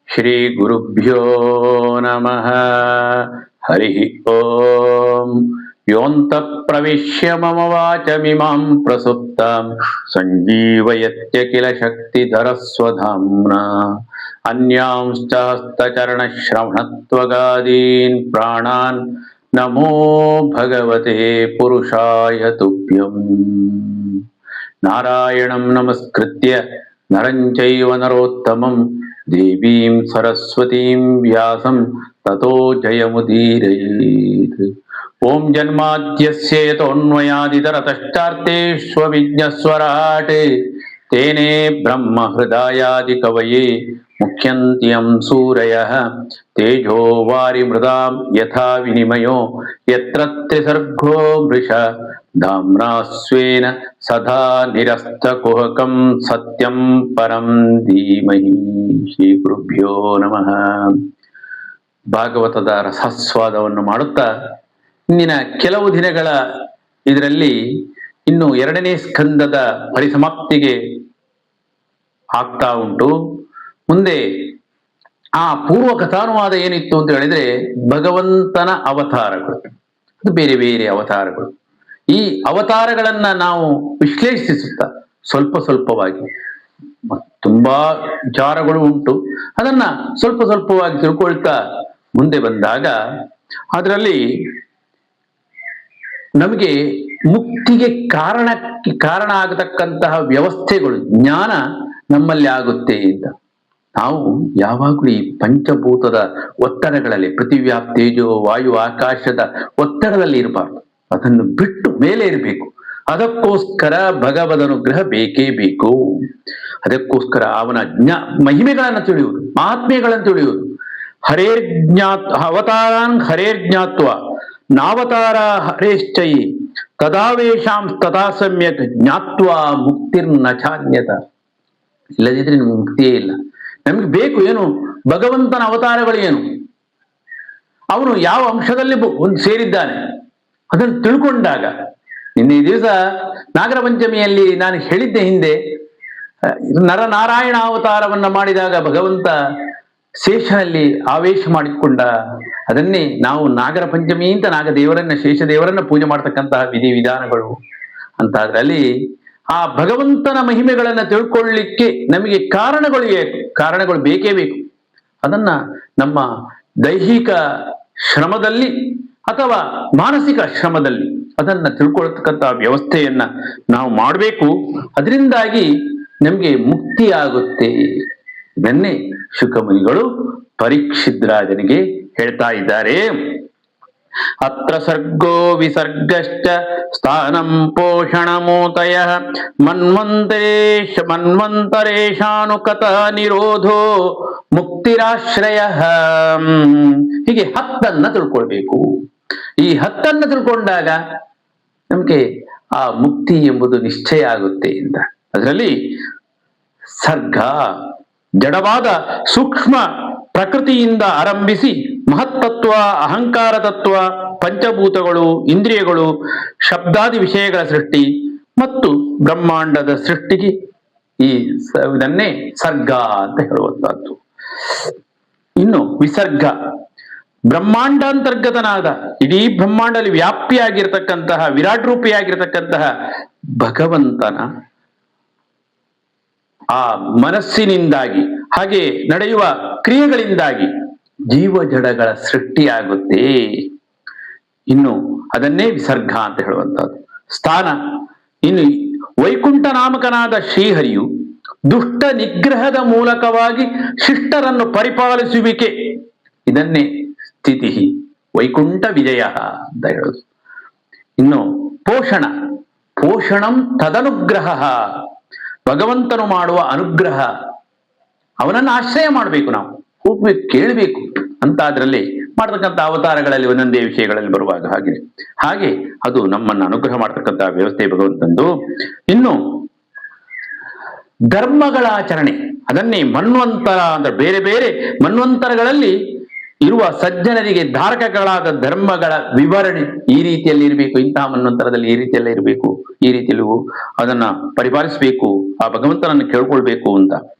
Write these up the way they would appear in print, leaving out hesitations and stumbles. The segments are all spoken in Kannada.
ಶ್ರೀ ಗುರುಭ್ಯೋ ನಮಃ. ಹರಿ ಓಂ. ಯೋऽन्तಃ ಪ್ರವಿಶ್ಯ ಮಮ ವಾಚಮಿಮಾಂ ಪ್ರಸುಪ್ತಾಂ ಸಂಜೀವಯತ್ಯ ಕಿಲ ಶಕ್ತಿಧರಸ್ವಧಾಮ್ನಾ ಅನ್ಯಾಂಶ್ಚ ಹಸ್ತಚರಣಶ್ರವಣತ್ವಗಾದೀನ್ ಪ್ರಾಣಾನ್ ನಮೋ ಭಗವತೆ ಪುರುಷಾಯ ತುಭ್ಯಂ. ನಾರಾಯಣಂ ನಮಸ್ಕೃತ್ಯ ನರಂ ಚೈವ ನರೋತ್ತಮಂ ದೇವೀಂ ಸರಸ್ವತೀಂ ವ್ಯಾಸಂ ತತೋ ಜಯಮುದೀರಯೇತ್. ಓಂ ಜನ್ಮಾದ್ಯಸ್ಯ ಯತೋನ್ಮಯಾದಿತರತಶ್ಚಾರ್ಥೇಷ್ವವಿಘ್ನಸ್ವರಾಟ್ ತೇನೇ ಬ್ರಹ್ಮ ಹೃದಯಾದಿ ಕವಯೇ ಮುಖ್ಯಂತಿ ಯಂ ಸೂರಯಃ ತೇಜೋ ವಾರಿಮೃದಾಂ ಯಥಾ ವಿನಿಮಯೋ ಯತ್ರ ತ್ರಿಸರ್ಗೋ ಮೃಷ ಧಾಮ್ನಾ ಸ್ವೇನ ಸದಾ ನಿರಸ್ತಕುಹಕಂ ಸತ್ಯಂ ಪರಂ ಧೀಮಹಿ. ಶ್ರೀ ಗುರುಭ್ಯೋ ನಮಃ. ಭಾಗವತದ ರಸಾಸ್ವಾದವನ್ನು ಮಾಡುತ್ತಾ ಇಂದಿನ ಕೆಲವು ದಿನಗಳ ಇದರಲ್ಲಿ ಇನ್ನು 2ನೇ ಸ್ಕಂದದ ಪರಿಸಮಾಪ್ತಿಗೆ ಆಗ್ತಾ ಉಂಟು. ಮುಂದೆ ಆ ಪೂರ್ವ ಕಥಾನುವಾದ ಏನಿತ್ತು ಅಂತ ಹೇಳಿದ್ರೆ ಭಗವಂತನ ಅವತಾರಗಳು, ಅದು ಬೇರೆ ಬೇರೆ ಅವತಾರಗಳು. ಈ ಅವತಾರಗಳನ್ನ ನಾವು ವಿಶ್ಲೇಷಿಸುತ್ತಾ ಸ್ವಲ್ಪ ಸ್ವಲ್ಪವಾಗಿ, ತುಂಬಾ ವಿಚಾರಗಳು ಉಂಟು, ಅದನ್ನ ಸ್ವಲ್ಪ ಸ್ವಲ್ಪವಾಗಿ ತಿಳ್ಕೊಳ್ತಾ ಮುಂದೆ ಬಂದಾಗ ಅದರಲ್ಲಿ ನಮಗೆ ಮುಕ್ತಿಗೆ ಕಾರಣ ಆಗತಕ್ಕಂತಹ ವ್ಯವಸ್ಥೆಗಳು, ಜ್ಞಾನ ನಮ್ಮಲ್ಲಿ ಆಗುತ್ತೆ ಅಂತ. ನಾವು ಯಾವಾಗಲೂ ಈ ಪಂಚಭೂತದ ಒತ್ತಡಗಳಲ್ಲಿ, ಪೃಥಿವ್ಯಾಪ್ ತೇಜೋ ವಾಯು ಆಕಾಶದ ಒತ್ತಡದಲ್ಲಿ ಇರಬಾರ್ದು, ಅದನ್ನು ಬಿಟ್ಟು ಮೇಲೆ ಇರಬೇಕು. ಅದಕ್ಕೋಸ್ಕರ ಭಗವದನುಗ್ರಹ ಬೇಕೇ ಬೇಕು. ಅದಕ್ಕೋಸ್ಕರ ಅವನ ಮಹಿಮೆಗಳನ್ನು ತಿಳಿಯುವುದು, ಮಹಾತ್ಮೆಗಳನ್ನು ತಿಳಿಯುವುದು. ಅವತಾರಾನ್ ಹರೇರ್ಜ್ಞಾತ್ವ ನಾವತಾರ ಹರೇಶ್ಚೈ ತದಾವೇಶಾಂ ತಥಾ ಸಮ್ಯಕ್ ಜ್ಞಾತ್ವ ಮುಕ್ತಿರ್ನ ಚಾನ್ಯತ. ಇಲ್ಲದಿದ್ರೆ ನಿಮ್ಗೆ ಮುಕ್ತಿಯೇ ಇಲ್ಲ. ನಮ್ಗೆ ಬೇಕು ಏನು? ಭಗವಂತನ ಅವತಾರಗಳು ಏನು, ಅವನು ಯಾವ ಅಂಶದಲ್ಲಿ ಸೇರಿದ್ದಾನೆ ಅದನ್ನು ತಿಳ್ಕೊಂಡಾಗ. ನಿನ್ನೆ ದಿವಸ ನಾಗರ ಪಂಚಮಿಯಲ್ಲಿ ನಾನು ಹೇಳಿದ್ದೆ, ಹಿಂದೆ ನರನಾರಾಯಣ ಅವತಾರವನ್ನ ಮಾಡಿದಾಗ ಭಗವಂತ ಶೇಷನಲ್ಲಿ ಆವೇಶ ಮಾಡಿಕೊಂಡ. ಅದನ್ನೇ ನಾವು ನಾಗರ ಪಂಚಮಿ ಅಂತ ನಾಗದೇವರನ್ನ, ಶೇಷದೇವರನ್ನ ಪೂಜೆ ಮಾಡ್ತಕ್ಕಂತಹ ವಿಧಿವಿಧಾನಗಳು ಅಂತ. ಅದರಲ್ಲಿ ಆ ಭಗವಂತನ ಮಹಿಮೆಗಳನ್ನ ತಿಳ್ಕೊಳ್ಳಿಕ್ಕೆ ನಮಗೆ ಕಾರಣಗಳು ಬೇಕೇ ಬೇಕು. ಅದನ್ನ ನಮ್ಮ ದೈಹಿಕ ಶ್ರಮದಲ್ಲಿ ಅಥವಾ ಮಾನಸಿಕ ಶ್ರಮದಲ್ಲಿ ಅದನ್ನ ತಿಳ್ಕೊಳ್ತಕ್ಕಂತಹ ವ್ಯವಸ್ಥೆಯನ್ನ ನಾವು ಮಾಡಬೇಕು. ಅದರಿಂದಾಗಿ ನಮ್ಗೆ ಮುಕ್ತಿ ಆಗುತ್ತೆ. ಇದನ್ನೇ ಶುಕಮುನಿಗಳು ಪರೀಕ್ಷಿದ್ರಾಜನಿಗೆ ಹೇಳ್ತಾ ಇದ್ದಾರೆ. ಅತ್ರ ಸರ್ಗೋ ವಿಸರ್ಗಶ್ಚ ಸ್ಥಾನಂ ಪೋಷಣಮೂತಯ ಮನ್ವಂತರೇಶಾನುಕತ ನಿರೋಧೋ ಮುಕ್ತಿರಾಶ್ರಯ. ಹೀಗೆ 10 ತಿಳ್ಕೊಳ್ಬೇಕು. ಈ 10 ತಿಳ್ಕೊಂಡಾಗ ನಮ್ಗೆ ಆ ಮುಕ್ತಿ ಎಂಬುದು ನಿಶ್ಚಯ ಆಗುತ್ತೆ ಅಂತ. ಅದರಲ್ಲಿ ಸರ್ಗ ಜಡವಾದ ಸೂಕ್ಷ್ಮ ಪ್ರಕೃತಿಯಿಂದ ಆರಂಭಿಸಿ ಮಹತ್ತತ್ವ, ಅಹಂಕಾರ ತತ್ವ, ಪಂಚಭೂತಗಳು, ಇಂದ್ರಿಯಗಳು, ಶಬ್ದಾದಿ ವಿಷಯಗಳ ಸೃಷ್ಟಿ ಮತ್ತು ಬ್ರಹ್ಮಾಂಡದ ಸೃಷ್ಟಿಗೆ ಇದನ್ನೇ ಸರ್ಗ ಅಂತ ಹೇಳುವಂತಹದ್ದು. ಇನ್ನು ವಿಸರ್ಗ, ಬ್ರಹ್ಮಾಂಡಾಂತರ್ಗತನಾದ, ಇಡೀ ಬ್ರಹ್ಮಾಂಡದಲ್ಲಿ ವ್ಯಾಪ್ತಿಯಾಗಿರ್ತಕ್ಕಂತಹ, ವಿರಾಟ್ ರೂಪಿಯಾಗಿರ್ತಕ್ಕಂತಹ ಭಗವಂತನ ಆ ಮನಸ್ಸಿನಿಂದಾಗಿ, ಹಾಗೆ ನಡೆಯುವ ಕ್ರಿಯೆಗಳಿಂದಾಗಿ ಜೀವ ಜಡಗಳ ಸೃಷ್ಟಿಯಾಗುತ್ತೆ. ಇನ್ನು ಅದನ್ನೇ ವಿಸರ್ಗ ಅಂತ ಹೇಳುವಂತಹದ್ದು. ಸ್ಥಾನ, ಇನ್ನು ವೈಕುಂಠ ನಾಮಕನಾದ ಶ್ರೀಹರಿಯು ದುಷ್ಟ ನಿಗ್ರಹದ ಮೂಲಕವಾಗಿ ಶಿಷ್ಟರನ್ನು ಪರಿಪಾಲಿಸುವಿಕೆ, ಇದನ್ನೇ ಸ್ಥಿತಿ, ವೈಕುಂಠ ವಿಜಯ ಅಂತ ಹೇಳೋದು. ಇನ್ನು ಪೋಷಣಂ ತದನುಗ್ರಹ, ಭಗವಂತನು ಮಾಡುವ ಅನುಗ್ರಹ, ಅವನನ್ನು ಆಶ್ರಯ ಮಾಡಬೇಕು, ನಾವು ಹೋಗ್ಬೇಕು, ಕೇಳಬೇಕು ಅಂತ. ಅದರಲ್ಲಿ ಮಾಡ್ತಕ್ಕಂಥ ಅವತಾರಗಳಲ್ಲಿ ಒಂದೊಂದೇ ವಿಷಯಗಳಲ್ಲಿ ಬರುವಾಗ ಹಾಗೆ ಅದು ನಮ್ಮನ್ನು ಅನುಗ್ರಹ ಮಾಡ್ತಕ್ಕಂಥ ವ್ಯವಸ್ಥೆ ಭಗವಂತಂದು. ಇನ್ನು ಧರ್ಮಗಳ ಆಚರಣೆ, ಅದನ್ನೇ ಮನ್ವಂತರ ಅಂದ್ರೆ ಬೇರೆ ಬೇರೆ ಮನ್ವಂತರಗಳಲ್ಲಿ ಇರುವ ಸಜ್ಜನರಿಗೆ ಧಾರಕಗಳಾದ ಧರ್ಮಗಳ ವಿವರಣೆ ಈ ರೀತಿಯಲ್ಲಿ ಇರಬೇಕು, ಇಂತಹ ಮನ್ವಂತರದಲ್ಲಿ ಈ ರೀತಿಯೆಲ್ಲ ಇರಬೇಕು, ಈ ರೀತಿಯಲ್ಲೂ ಅದನ್ನ ಪರಿಪಾಲಿಸಬೇಕು, ಆ ಭಗವಂತನನ್ನು ಕೇಳ್ಕೊಳ್ಬೇಕು ಅಂತ.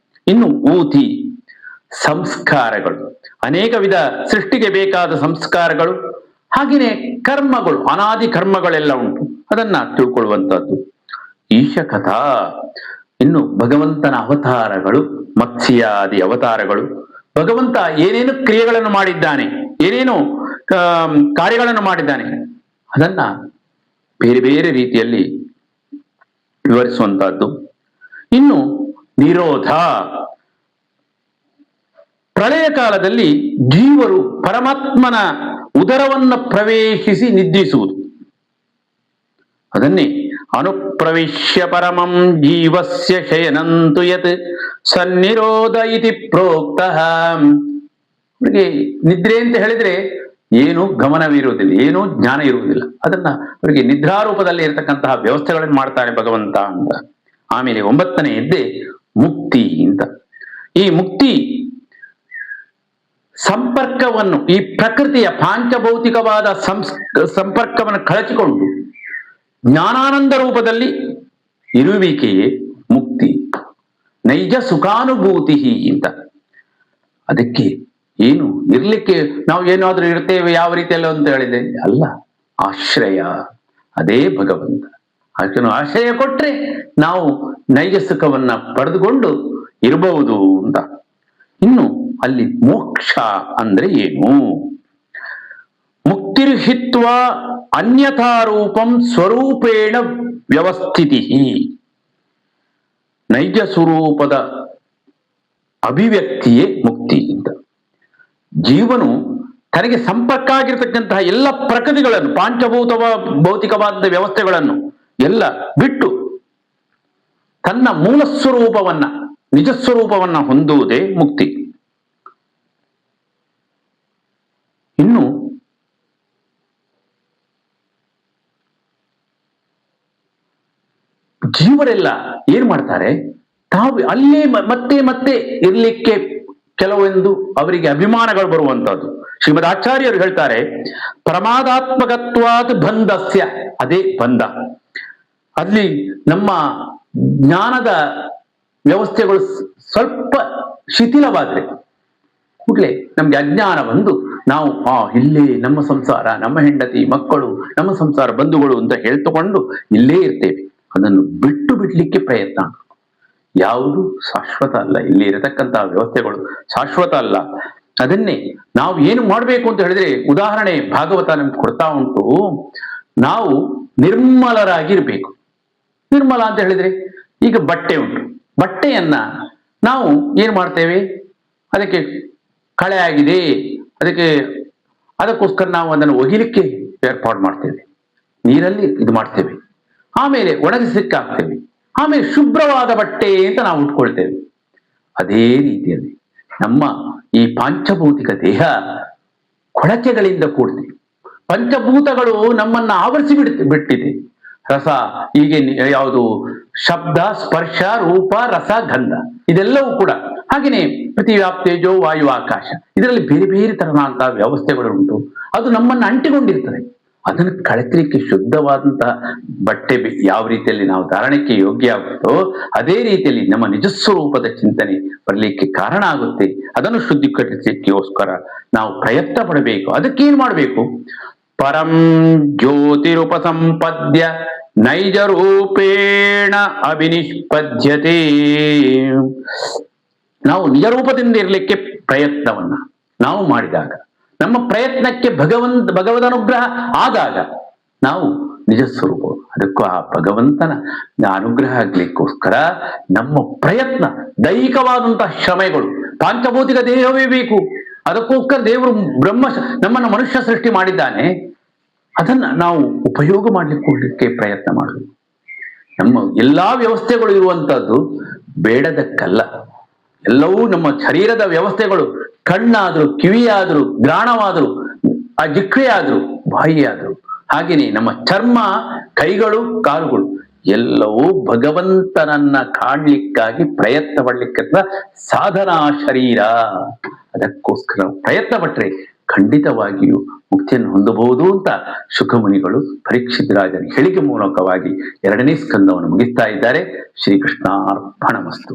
ಇನ್ನು ಊತಿ, ಸಂಸ್ಕಾರಗಳು, ಅನೇಕ ವಿಧ ಸೃಷ್ಟಿಗೆ ಬೇಕಾದ ಸಂಸ್ಕಾರಗಳು, ಹಾಗೆಯೇ ಕರ್ಮಗಳು, ಅನಾದಿ ಕರ್ಮಗಳೆಲ್ಲ ಉಂಟು, ಅದನ್ನ ತಿಳ್ಕೊಳ್ಳುವಂಥದ್ದು ಈಶ ಕಥಾ. ಇನ್ನು ಭಗವಂತನ ಅವತಾರಗಳು, ಮತ್ಸ್ಯಾದಿ ಅವತಾರಗಳು, ಭಗವಂತ ಏನೇನು ಕ್ರಿಯೆಗಳನ್ನು ಮಾಡಿದ್ದಾನೆ, ಏನೇನು ಕಾರ್ಯಗಳನ್ನು ಮಾಡಿದ್ದಾನೆ, ಅದನ್ನ ಬೇರೆ ಬೇರೆ ರೀತಿಯಲ್ಲಿ ವಿವರಿಸುವಂತಹದ್ದು. ಇನ್ನು ನಿರೋಧ, ಪ್ರಳಯ ಕಾಲದಲ್ಲಿ ಜೀವರು ಪರಮಾತ್ಮನ ಉದರವನ್ನು ಪ್ರವೇಶಿಸಿ ನಿದ್ರಿಸುವುದು, ಅದನ್ನೇ ಅನುಪ್ರವಿಶ್ಯ ಪರಮಂ ಜೀವಸ್ಯ ಶಯನಂತು ಯತ್ ಸನ್ನಿರೋಧ ಇತಿ ಪ್ರೋಕ್ತ. ಅವರಿಗೆ ನಿದ್ರೆ ಅಂತ ಹೇಳಿದ್ರೆ ಏನು ಗಮನವಿರುವುದಿಲ್ಲ, ಏನೂ ಜ್ಞಾನ ಇರುವುದಿಲ್ಲ, ಅದನ್ನ ಅವರಿಗೆ ನಿದ್ರಾರೂಪದಲ್ಲಿ ಇರತಕ್ಕಂತಹ ವ್ಯವಸ್ಥೆಗಳನ್ನು ಮಾಡ್ತಾನೆ ಭಗವಂತ ಅಂತ. ಆಮೇಲೆ 9ನೇ ಮುಕ್ತಿ ಅಂತ. ಈ ಮುಕ್ತಿ ಸಂಪರ್ಕವನ್ನು, ಈ ಪ್ರಕೃತಿಯ ಪಾಂಚಭೌತಿಕವಾದ ಸಂಪರ್ಕವನ್ನು ಕಳಚಿಕೊಂಡು ಜ್ಞಾನಾನಂದ ರೂಪದಲ್ಲಿ ಇರುವಿಕೆಯೇ ಮುಕ್ತಿ, ನೈಜ ಸುಖಾನುಭೂತಿ ಅಂತ. ಅದಕ್ಕೆ ಏನು ಇರ್ಲಿಕ್ಕೆ ನಾವು ಏನಾದ್ರೂ ಇರ್ತೇವೆ ಯಾವ ರೀತಿಯಲ್ಲ ಅಂತ ಹೇಳಿದೆ ಅಲ್ಲ, ಆಶ್ರಯ ಅದೇ ಭಗವಂತ. ಅದನ್ನು ಆಶ್ರಯ ಕೊಟ್ರೆ ನಾವು ನೈಜ ಸುಖವನ್ನ ಪಡೆದುಕೊಂಡು ಇರಬಹುದು ಅಂತ. ಇನ್ನು ಅಲ್ಲಿ ಮೋಕ್ಷ ಅಂದ್ರೆ ಏನು? ಮುಕ್ತಿರ್ಹಿತ್ವ ಅನ್ಯಥಾರೂಪಂ ಸ್ವರೂಪೇಣ ವ್ಯವಸ್ಥಿತಿ, ನೈಜ ಸ್ವರೂಪದ ಅಭಿವ್ಯಕ್ತಿಯೇ ಮುಕ್ತಿ ಅಂತ. ಜೀವನು ತನಗೆ ಸಂಪರ್ಕ ಆಗಿರತಕ್ಕಂತಹ ಎಲ್ಲ ಪ್ರಕೃತಿಗಳನ್ನು, ಭೌತಿಕವಾದ ವ್ಯವಸ್ಥೆಗಳನ್ನು ಎಲ್ಲ ಬಿಟ್ಟು ತನ್ನ ಮೂಲ ಸ್ವರೂಪವನ್ನ, ನಿಜ ಸ್ವರೂಪವನ್ನ ಹೊಂದುವುದೇ ಮುಕ್ತಿ. ಇನ್ನು ಜೀವರೆಲ್ಲ ಏನ್ ಮಾಡ್ತಾರೆ, ತಾವು ಅಲ್ಲೇ ಮತ್ತೆ ಮತ್ತೆ ಇರ್ಲಿಕ್ಕೆ ಕೆಲವೊಂದು ಅವರಿಗೆ ಅಭಿಮಾನಗಳು ಬರುವಂತಹದ್ದು. ಶ್ರೀಮದ್ ಆಚಾರ್ಯರು ಹೇಳ್ತಾರೆ, ಪ್ರಮಾದಾತ್ಮಕತ್ವಾದ ಬಂಧಸ್ಯ, ಅದೇ ಬಂಧ. ಅಲ್ಲಿ ನಮ್ಮ ಜ್ಞಾನದ ವ್ಯವಸ್ಥೆಗಳು ಸ್ವಲ್ಪ ಶಿಥಿಲವಾದ್ರೆ ಕೂಡಲೇ ನಮ್ಗೆ ಅಜ್ಞಾನ ಬಂದು ನಾವು ಇಲ್ಲೇ ನಮ್ಮ ಸಂಸಾರ, ನಮ್ಮ ಹೆಂಡತಿ ಮಕ್ಕಳು, ನಮ್ಮ ಸಂಸಾರ ಬಂಧುಗಳು ಅಂತ ಹೇಳ್ತುಕೊಂಡು ಇಲ್ಲೇ ಇರ್ತೇವೆ. ಅದನ್ನು ಬಿಟ್ಟು ಬಿಡ್ಲಿಕ್ಕೆ ಪ್ರಯತ್ನ. ಯಾವುದು ಶಾಶ್ವತ ಅಲ್ಲ, ಇಲ್ಲಿ ಇರತಕ್ಕಂತಹ ವ್ಯವಸ್ಥೆಗಳು ಶಾಶ್ವತ ಅಲ್ಲ. ಅದನ್ನೇ ನಾವು ಏನು ಮಾಡಬೇಕು ಅಂತ ಹೇಳಿದ್ರೆ, ಉದಾಹರಣೆ ಭಾಗವತ ನಮ್ಗೆ ಕೊಡ್ತಾ ಉಂಟು. ನಾವು ನಿರ್ಮಲರಾಗಿರ್ಬೇಕು. ನಿರ್ಮಲ ಅಂತ ಹೇಳಿದ್ರೆ, ಈಗ ಬಟ್ಟೆ ಉಂಟು, ಬಟ್ಟೆಯನ್ನ ನಾವು ಏನ್ ಮಾಡ್ತೇವೆ, ಅದಕ್ಕೆ ಕಳೆ ಆಗಿದೆ, ಅದಕ್ಕೋಸ್ಕರ ನಾವು ಅದನ್ನು ಒಗಿಲಿಕ್ಕೆ ಏರ್ಪಾಡು ಮಾಡ್ತೇವೆ, ನೀರಲ್ಲಿ ಇದು ಮಾಡ್ತೇವೆ, ಆಮೇಲೆ ಒಣಗಿಸಲಿಕ್ಕೆ ಹಾಕ್ತೇವೆ, ಆಮೇಲೆ ಶುಭ್ರವಾದ ಬಟ್ಟೆ ಅಂತ ನಾವು ಉಟ್ಕೊಳ್ತೇವೆ. ಅದೇ ರೀತಿಯಲ್ಲಿ ನಮ್ಮ ಈ ಪಾಂಚಭೌತಿಕ ದೇಹ ಕೊಳಚೆಗಳಿಂದ ಕೂಡಿದೆ. ಪಂಚಭೂತಗಳು ನಮ್ಮನ್ನ ಆವರಿಸಿ ಬಿಟ್ಟಿದೆ. ರಸ, ಹೀಗೆ ಯಾವುದು ಶಬ್ದ, ಸ್ಪರ್ಶ, ರೂಪ, ರಸ, ಗಂಧ, ಇದೆಲ್ಲವೂ ಕೂಡ ಹಾಗೆಯೇ ಪೃಥ್ವ್ಯಾಪ್ತೇಜೋ ವಾಯು ಆಕಾಶ, ಇದರಲ್ಲಿ ಬೇರೆ ಬೇರೆ ತರನಾದಂತಹ ವ್ಯವಸ್ಥೆಗಳು ಉಂಟು. ಅದು ನಮ್ಮನ್ನು ಅಂಟಿಕೊಂಡಿರ್ತದೆ. ಅದನ್ನು ಕಳಚಲಿಕ್ಕೆ ಶುದ್ಧವಾದಂತಹ ಬಟ್ಟೆ ಯಾವ ರೀತಿಯಲ್ಲಿ ನಾವು ಧಾರಣಕ್ಕೆ ಯೋಗ್ಯ ಆಗುತ್ತೋ ಅದೇ ರೀತಿಯಲ್ಲಿ ನಮ್ಮ ನಿಜಸ್ವರೂಪದ ಚಿಂತನೆ ಬರಲಿಕ್ಕೆ ಕಾರಣ ಆಗುತ್ತೆ. ಅದನ್ನು ಶುದ್ಧೀಕರಿಸಲಿಕ್ಕೋಸ್ಕರ ನಾವು ಪ್ರಯತ್ನ ಪಡಬೇಕು. ಅದಕ್ಕೇನು ಮಾಡಬೇಕು? ಪರಂ ಜ್ಯೋತಿರುಪಸಂಪದ್ಯ ನೈಜ ರೂಪೇಣ ಅಭಿನಿಷ್ಪದ್ಯತೆ. ನಾವು ನಿಜ ರೂಪದಿಂದ ಇರಲಿಕ್ಕೆ ಪ್ರಯತ್ನವನ್ನ ನಾವು ಮಾಡಿದಾಗ, ನಮ್ಮ ಪ್ರಯತ್ನಕ್ಕೆ ಭಗವದನುಗ್ರಹ ಆದಾಗ ನಾವು ನಿಜ ಸ್ವರೂಪ. ಅದಕ್ಕೂ ಆ ಭಗವಂತನ ಅನುಗ್ರಹ ಆಗ್ಲಿಕ್ಕೋಸ್ಕರ ನಮ್ಮ ಪ್ರಯತ್ನ, ದೈಹಿಕವಾದಂತಹ ಶ್ರಮೆಗಳು, ಪಾಂಚಭೌತಿಕ ದೇಹವೇ ಬೇಕು. ಅದಕ್ಕೋಸ್ಕರ ದೇವರು ನಮ್ಮನ್ನು ಮನುಷ್ಯ ಸೃಷ್ಟಿ ಮಾಡಿದ್ದಾನೆ. ಅದನ್ನ ನಾವು ಉಪಯೋಗ ಮಾಡ್ಲಿಕ್ಕೆ ಪ್ರಯತ್ನ ಮಾಡಬೇಕು. ನಮ್ಮ ಎಲ್ಲಾ ವ್ಯವಸ್ಥೆಗಳು ಇರುವಂತಹದ್ದು ಬೇಡದಕ್ಕಲ್ಲ. ಎಲ್ಲವೂ ನಮ್ಮ ಶರೀರದ ವ್ಯವಸ್ಥೆಗಳು, ಕಣ್ಣಾದ್ರು, ಕಿವಿಯಾದ್ರು, ಘ್ರಾಣವಾದ್ರು, ಆ ಜಿಹ್ವೆಯಾದ್ರು, ಬಾಯಿಯಾದ್ರು, ಹಾಗೆಯೇ ನಮ್ಮ ಚರ್ಮ, ಕೈಗಳು, ಕಾಲುಗಳು ಎಲ್ಲವೂ ಭಗವಂತನನ್ನ ಕಾಣ್ಲಿಕ್ಕಾಗಿ ಪ್ರಯತ್ನ ಪಡ್ಲಿಕ್ಕೆ ಸಾಧನಾ ಶರೀರ. ಅದಕ್ಕೋಸ್ಕರ ಪ್ರಯತ್ನ ಪಟ್ರೆ ಖಂಡಿತವಾಗಿಯೂ ಮುಕ್ತಿಯನ್ನು ಹೊಂದಬಹುದು ಅಂತ ಶುಕಮುನಿಗಳು ಪರೀಕ್ಷಿತ್ ರಾಜನ ಹೇಳಿಕೆ ಮೂಲಕವಾಗಿ 2ನೇ ಸ್ಕಂದವನ್ನು ಮುಗಿಸ್ತಾ ಇದ್ದಾರೆ. ಶ್ರೀಕೃಷ್ಣಾರ್ಪಣಮಸ್ತು.